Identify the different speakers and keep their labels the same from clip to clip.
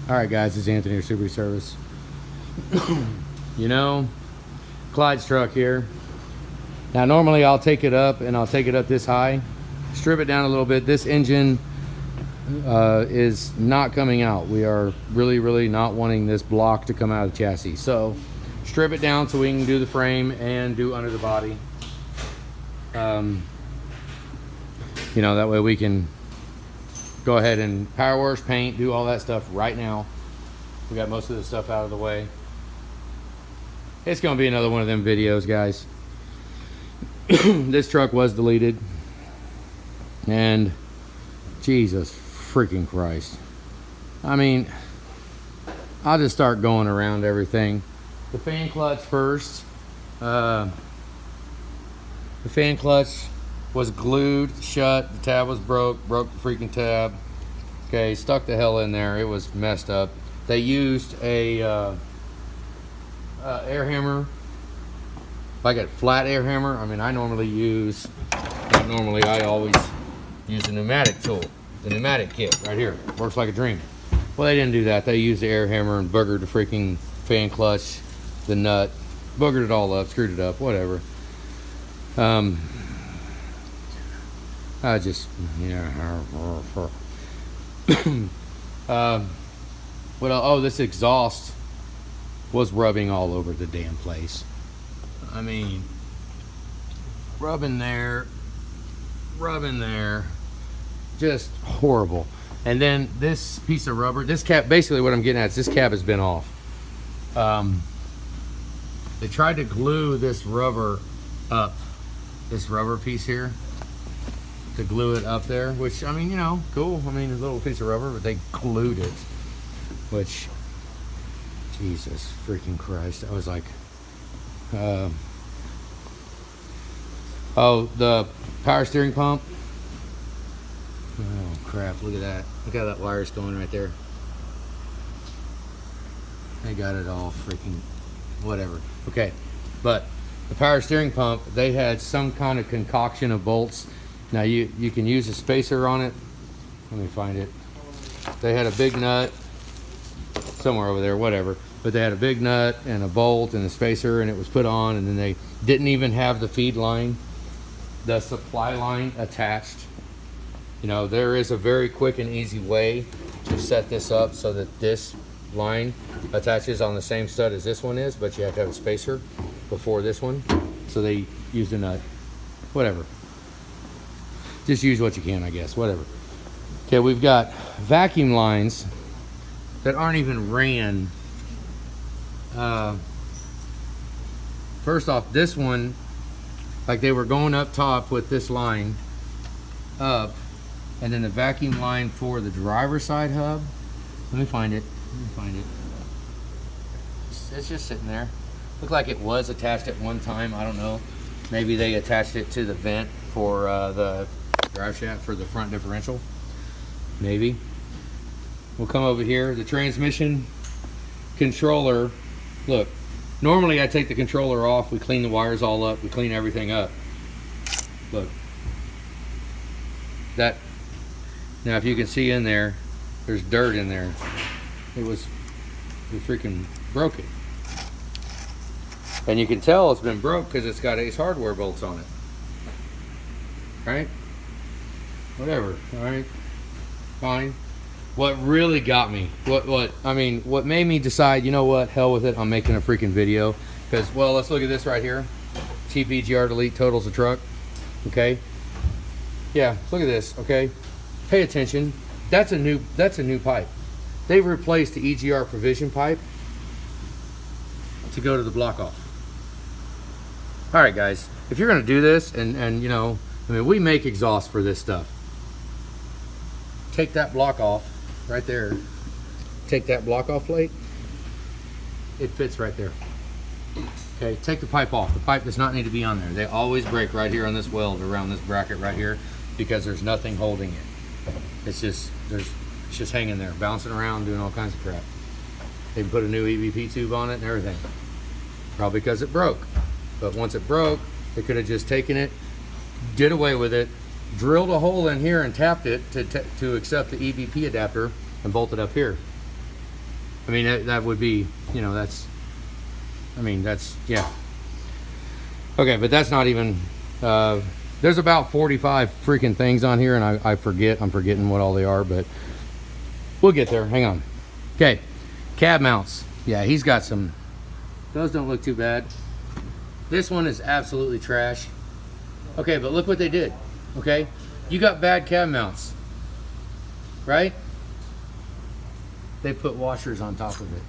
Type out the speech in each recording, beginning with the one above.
Speaker 1: All right, guys, it's Anthony with Super Service. You know, Clyde's truck here. Now, normally I'll take it up and I'll take it up this high, strip it down a little bit. This engine is not coming out. We are really not wanting this block to come out of the chassis. So, strip it down so we can do the frame and do under the body. You know, that way we can go ahead and power wash, paint, do all that stuff right now. We got most of the stuff out of the way. It's gonna be another one of them videos, guys. This truck was deleted, and Jesus freaking Christ. I mean, I'll just start going around everything. The fan clutch first. The fan clutch was glued shut. The tab was broke the freaking tab. Okay, stuck the hell in there. It was messed up. They used a air hammer, like a flat air hammer. I mean, I always use use a pneumatic tool, the pneumatic kit right here. Works like a dream. Well, they didn't do that. They used the air hammer and boogered the freaking fan clutch, the nut, boogered it all up, screwed it up, whatever. I just, oh, this exhaust was rubbing all over the damn place. I mean, rubbing there, just horrible. And then this piece of rubber, this cap, basically what I'm getting at is this cap has been off. They tried to glue this rubber up, this rubber piece here, to glue it up there, which, I mean, you know, cool. I mean, a little piece of rubber, but they glued it, which, Jesus freaking Christ. I was like, oh, the power steering pump. Oh, crap, look at that. Look how that wire's going right there. They got it all freaking, whatever. Okay, but the power steering pump, they had some kind of concoction of bolts. Now you can use a spacer on it. Let me find it. They had a big nut somewhere over there, whatever. But they had a big nut and a bolt and a spacer, and it was put on, and then they didn't even have the feed line, the supply line attached. You know, there is a very quick and easy way to set this up so that this line attaches on the same stud as this one is, but you have to have a spacer before this one. So they used a nut, whatever. Just use what you can, I guess, whatever. Okay, we've got vacuum lines that aren't even ran. First off, this one, like they were going up top with this line up, and then the vacuum line for the driver's side hub. Let me find it. It's just sitting there. Looked like it was attached at one time. I don't know. Maybe they attached it to the vent for the drive shaft for the front differential. Maybe. We'll come over here. The transmission controller. Look, normally I take the controller off. We clean the wires all up. We clean everything up. Look. That. Now, if you can see in there, there's dirt in there. We freaking broke it. And you can tell it's been broke because it's got Ace hardware bolts on it. Right? Whatever. All right. Fine. What really got me, what made me decide, you know what, hell with it, I'm making a freaking video. Because, well, let's look at this right here. Cheap EGR delete totals a truck. Okay. Yeah, look at this, okay. Pay attention. That's a new pipe. They've replaced the EGR provision pipe to go to the block off. All right, guys, if you're gonna do this, and you know, I mean, we make exhaust for this stuff. Take that block off right there. Take that block off plate. It fits right there. Okay, take the pipe off. The pipe does not need to be on there. They always break right here on this weld around this bracket right here because there's nothing holding it. It's just hanging there, bouncing around, doing all kinds of crap. They put a new EVP tube on it and everything. Probably because it broke. But once it broke, they could have just taken it, did away with it, drilled a hole in here and tapped it to accept the EVP adapter and bolted up here. I mean, that would be, you know, that's, I mean, that's, yeah. Okay, but that's not even, there's about 45 freaking things on here, and I'm forgetting what all they are, but we'll get there. Hang on. Okay, cab mounts. Yeah, he's got some, those don't look too bad. This one is absolutely trash. Okay, but look what they did. Okay, you got bad cab mounts, right? They put washers on top of it.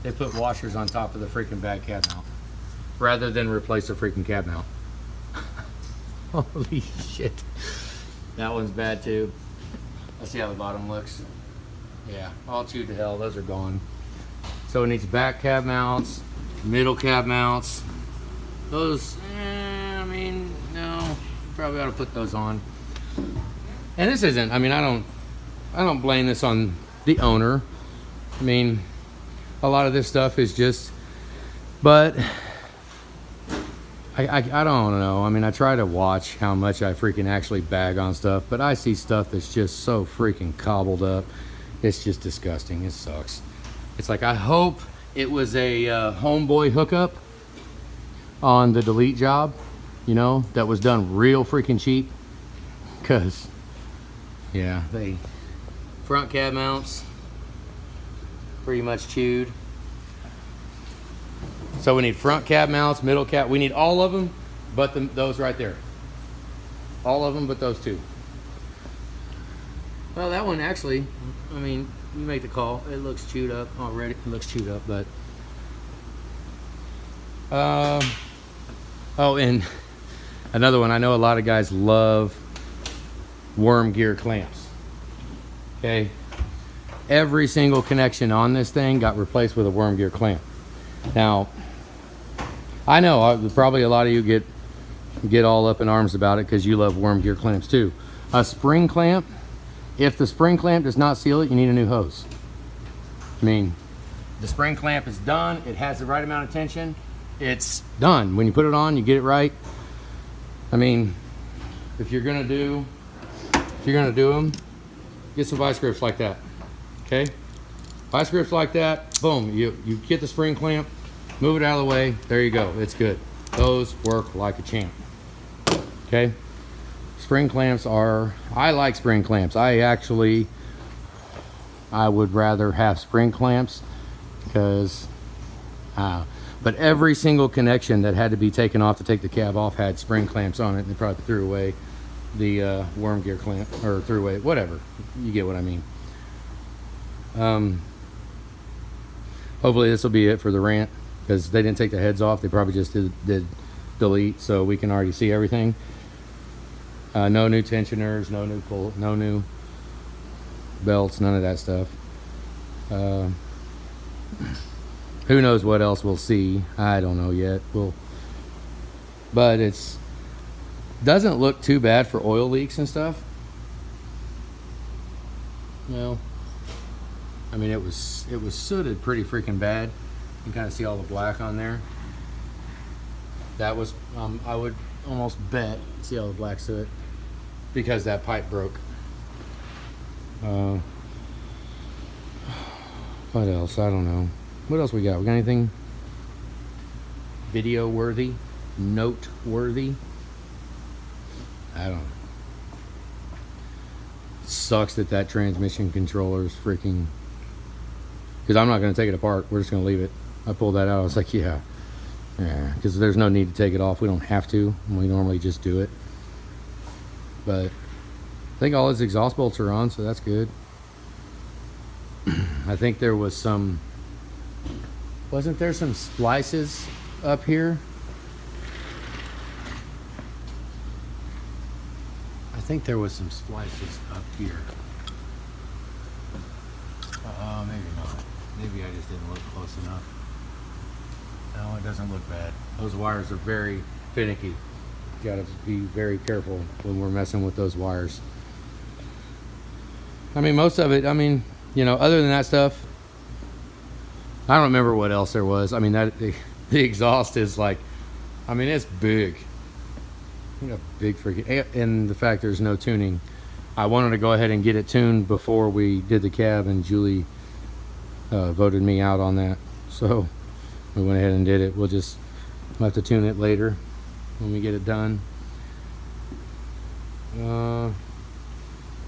Speaker 1: They put washers on top of the freaking bad cab mount rather than replace the freaking cab mount. Holy shit. That one's bad too. Let's see how the bottom looks. Yeah, all chewed to hell. Those are gone. So it needs back cab mounts, middle cab mounts. Those, I mean, no, probably ought to put those on. And this isn't, I mean, I don't blame this on the owner. I mean, a lot of this stuff is just, but I don't know. I mean, I try to watch how much I freaking actually bag on stuff, but I see stuff that's just so freaking cobbled up. It's just disgusting. It sucks. It's like, I hope it was a homeboy hookup on the delete job, you know, that was done real freaking cheap. Cause yeah, they front cab mounts pretty much chewed. So we need front cab mounts, middle cab, we need all of them but those right there. All of them but those two. Well, that one actually, I mean, you make the call. It looks chewed up already. It looks chewed up, but oh, and another one, I know a lot of guys love worm gear clamps. Okay, every single connection on this thing got replaced with a worm gear clamp. Now, I know probably a lot of you get all up in arms about it because you love worm gear clamps too. A spring clamp, if the spring clamp does not seal it, you need a new hose. I mean, the spring clamp is done. It has the right amount of tension. It's done. When you put it on, you get it right. I mean, if you're gonna do them, get some vice grips like that. Okay, vice grips like that. Boom. You get the spring clamp, move it out of the way. There you go. It's good. Those work like a champ. Okay. Spring clamps are, I like spring clamps. I would rather have spring clamps because, but every single connection that had to be taken off to take the cab off had spring clamps on it. And they probably threw away the worm gear clamp, or threw away, whatever. You get what I mean. Hopefully this will be it for the rant because they didn't take the heads off. They probably just did delete, so we can already see everything. No new tensioners, no new belts, none of that stuff. Who knows what else we'll see? I don't know yet. But it's doesn't look too bad for oil leaks and stuff. Well, I mean, it was sooted pretty freaking bad. You can kind of see all the black on there. That was I would almost bet, see all the black soot, because that pipe broke. What else? I don't know. What else we got? We got anything video worthy, note worthy? I don't know. Sucks that transmission controller is freaking, because I'm not going to take it apart. We're just going to leave it. I pulled that out. I was like, yeah, because there's no need to take it off. We don't have to. We normally just do it. But I think all his exhaust bolts are on, so that's good. I think there was some, wasn't there some splices up here? I think there was some splices up here. Maybe not. Maybe I just didn't look close enough. No, it doesn't look bad. Those wires are very finicky. You gotta be very careful when we're messing with those wires. I mean, most of it, I mean, you know, other than that stuff, I don't remember what else there was. I mean, the exhaust is like, I mean, it's big. You got big freaking, and the fact there's no tuning. I wanted to go ahead and get it tuned before we did the cab, and Julie voted me out on that. So we went ahead and did it. We'll have to tune it later when we get it done.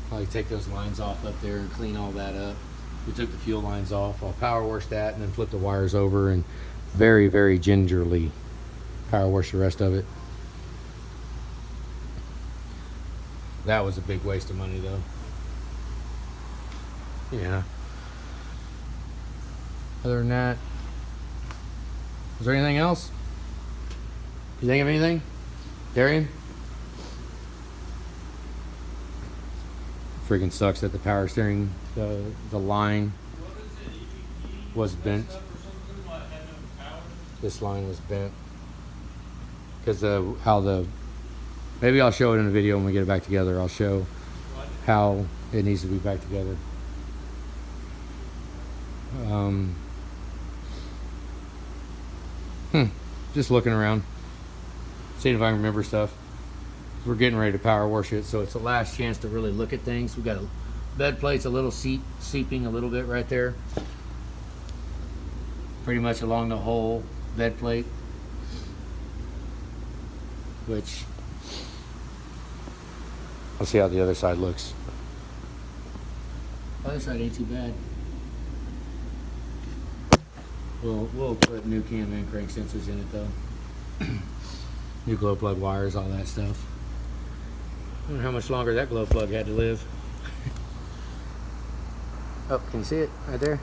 Speaker 1: Probably take those lines off up there and clean all that up. We took the fuel lines off. I'll power wash that and then flip the wires over and very, very gingerly power wash the rest of it. That was a big waste of money though. Yeah. Other than that, is there anything else? You think of anything? Darian? Freaking sucks that the power steering, the line was bent. This line was bent because maybe I'll show it in a video when we get it back together. I'll show how it needs to be back together. Just looking around, seeing if I can remember stuff. We're getting ready to power wash it, so it's the last chance to really look at things. We got a bed plates, a little seeping a little bit right there, pretty much along the whole bed plate, which I'll see how the other side looks. Other side ain't too bad. We'll put new cam and crank sensors in it though. New glow plug wires, all that stuff. I wonder how much longer that glow plug had to live. Oh, can you see it right there?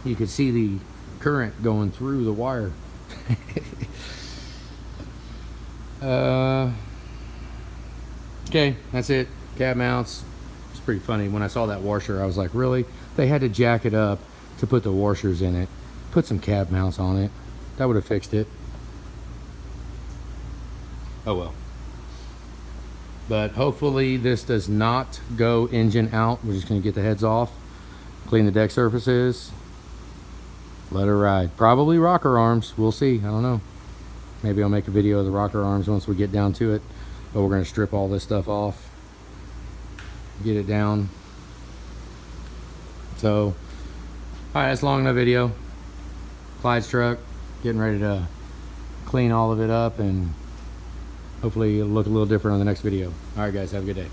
Speaker 1: You could see the current going through the wire. Okay, that's it. Cab mounts. It's pretty funny. When I saw that washer, I was like, really? They had to jack it up to put the washers in it. Put some cab mounts on it. That would have fixed it. Oh well. But hopefully this does not go engine out. We're just going to get the heads off, clean the deck surfaces, let her ride. Probably rocker arms. We'll see. I don't know. Maybe I'll make a video of the rocker arms once we get down to it. But we're going to strip all this stuff off, get it down. So, alright, that's long enough video. Clyde's truck, getting ready to clean all of it up, and hopefully it'll look a little different on the next video. Alright guys, have a good day.